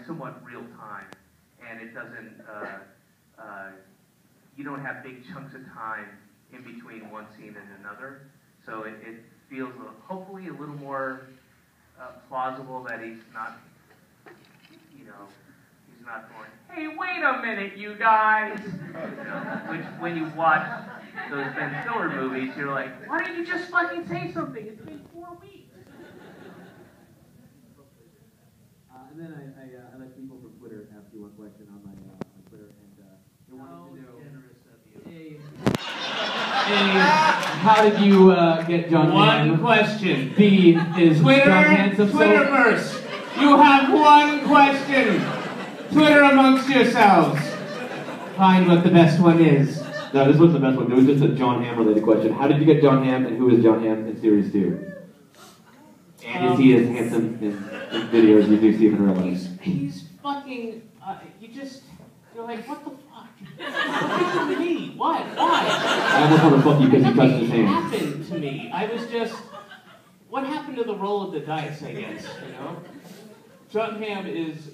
somewhat real time, and it doesn't. You don't have big chunks of time in between one scene and another, so it feels hopefully a little more plausible that he's not, he's not going, hey, wait a minute, you guys! Which, when you watch those Ben Stiller movies, you're like, why don't you just fucking say something? It's been 4 weeks. And then I let people from Twitter ask you one question on my on Twitter, and they wanted to know. Generous of you. Hey, how did you get John Hamm? One question. B is John handsome? Twitterverse. You have one question. Twitter amongst yourselves. Find what the best one is. No, this wasn't the best one. It was just a John Hamm related question. How did you get John Hamm, and who is John Hamm in Series 2? And is he as handsome in videos as you do see him in real life? He's fucking, you're like, what the fuck? What happened to me? What? Why? I almost want to fuck you because you touched his hand. What happened to me? I was just, what happened to the roll of the dice, I guess, John Hamm is,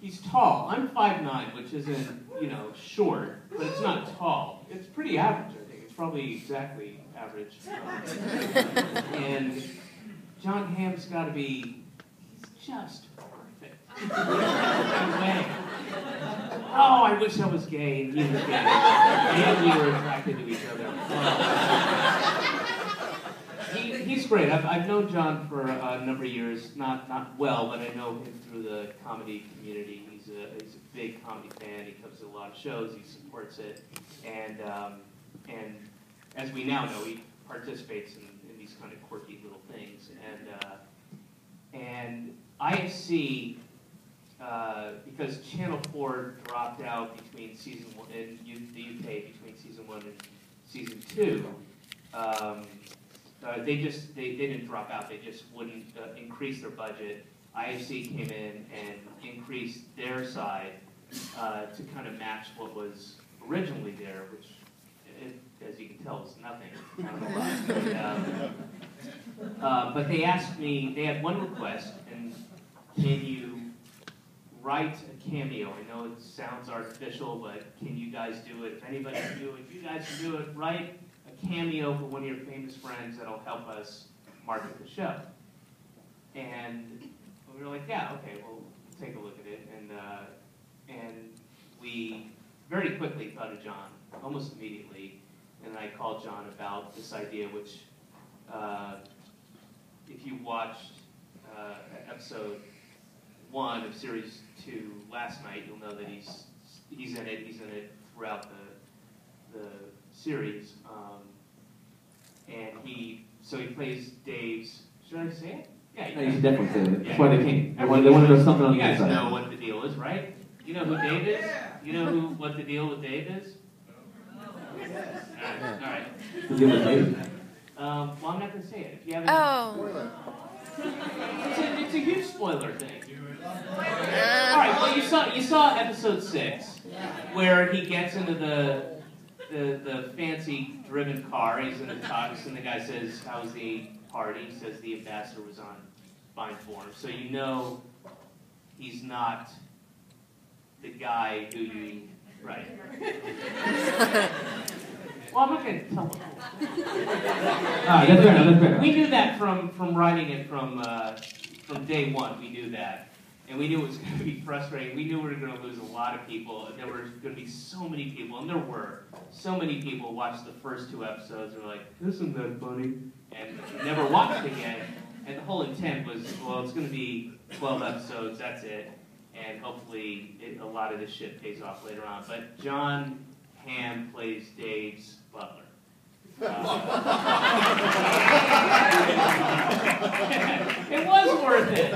he's tall. I'm 5'9", which isn't, short, but it's not tall. It's pretty average, I think. It's probably exactly average. And John Hamm's got to be, he's just perfect. Oh, I wish I was gay and he was gay. And we were attracted to each other. He's great. I've known John for a number of years, not well, but I know him through the comedy community. He's a big comedy fan. He comes to a lot of shows. He supports it, and as we now know, he participates in these kind of quirky little things. And IFC, because Channel 4 dropped out between season 1 in the UK between season 1 and season 2. They didn't drop out. They just wouldn't increase their budget. IFC came in and increased their side to kind of match what was originally there, which, as you can tell, is nothing. But they asked me. They had one request, and can you write a cameo? I know it sounds artificial, but can you guys do it? If anybody can do it, you guys can do it. Write a cameo for one of your famous friends that'll help us market the show. And we were like, yeah, okay, we'll take a look at it. And we very quickly thought of John, almost immediately. And I called John about this idea, which, if you watched episode 1 of series 2 last night, you'll know that he's in it. He's in it throughout the series, and he plays Dave's. Should I say it? Yeah, you should definitely say it. That's yeah, why they came. They want to know something on the inside. You guys know what the deal is, right? You know who Dave is? You know what the deal with Dave is? All right. The deal with Dave? Well, I'm not going to say it. If you haven't. Oh. It's a huge spoiler thing. All right. Well, you saw episode 6, where he gets into the fancy driven car. He's in the tux, and the guy says, "How was the party?" He says the ambassador was on fine form. So you know he's not the guy who you right. Well, I'm not going to tell him. That's fair. We knew that from writing it from day one. We knew that. And we knew it was going to be frustrating. We knew we were going to lose a lot of people. And there were going to be so many people, and there were so many people watched the first 2 episodes and were like, "This isn't that funny," and never watched again. And the whole intent was, well, it's going to be 12 episodes, that's it. And hopefully a lot of this shit pays off later on. But John Hamm plays Dave's butler. It was worth it.